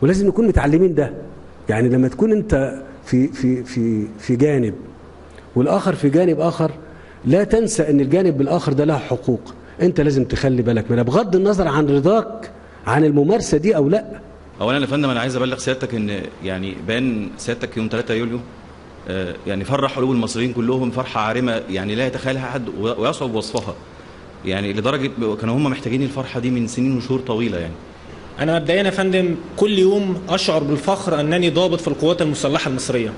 ولازم نكون متعلمين ده. يعني لما تكون انت في جانب والاخر في جانب اخر، لا تنسى ان الجانب الاخر ده له حقوق، انت لازم تخلي بالك منها بغض النظر عن رضاك عن الممارسه دي او لا. اولا يا فندم انا عايز ابلغ سيادتك ان يعني بيان سيادتك يوم 3 يوليو يعني فرح قلوب المصريين كلهم فرحه عارمه يعني لا يتخيلها حد ويصعب وصفها، يعني لدرجه كانوا هم محتاجين الفرحه دي من سنين وشهور طويله. يعني أنا مبدئيا يا فندم كل يوم أشعر بالفخر أنني ضابط في القوات المسلحة المصرية.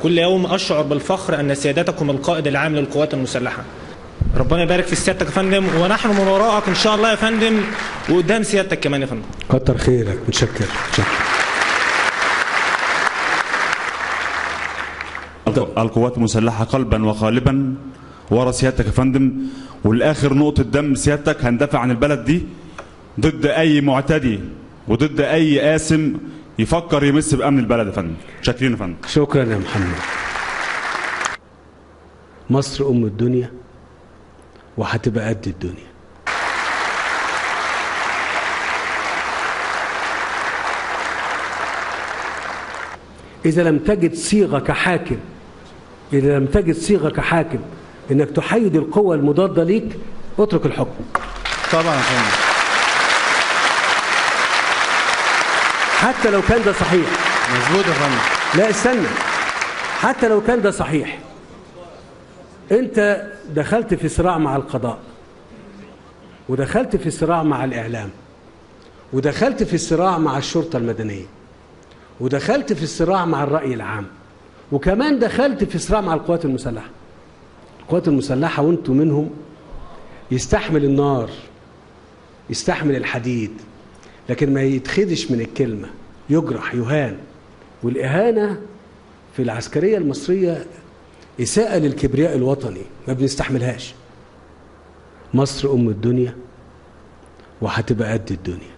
كل يوم أشعر بالفخر أن سيادتكم القائد العام للقوات المسلحة. ربنا يبارك في سيادتك يا فندم، ونحن من وراءك إن شاء الله يا فندم، وقدام سيادتك كمان يا فندم. كتر خيرك، متشكر. القوات المسلحة قلبا وقالبا ورا سيادتك يا فندم، والآخر نقطة دم سيادتك هندافع عن البلد دي ضد أي معتدي وضد أي قاسم يفكر يمس بأمن البلد يا فندم. شاكرين يا فندم. شكرا يا محمد. مصر أم الدنيا وهتبقى قد الدنيا. إذا لم تجد صيغة كحاكم، إذا لم تجد صيغة كحاكم إنك تحيد القوة المضادة ليك، اترك الحكم. طبعا يا فندم. حتى لو كان ده صحيح. مظبوط يا فندم. لا استنى، حتى لو كان ده صحيح، انت دخلت في صراع مع القضاء، ودخلت في صراع مع الإعلام، ودخلت في صراع مع الشرطة المدنية، ودخلت في الصراع مع الرأي العام، وكمان دخلت في صراع مع القوات المسلحة. القوات المسلحة وانتم منهم يستحمل النار، يستحمل الحديد، لكن ما يتخدش من الكلمة، يجرح، يهان. والإهانة في العسكرية المصرية إساءة للكبرياء الوطني، ما بنستحملهاش. مصر أم الدنيا وهتبقى قد الدنيا.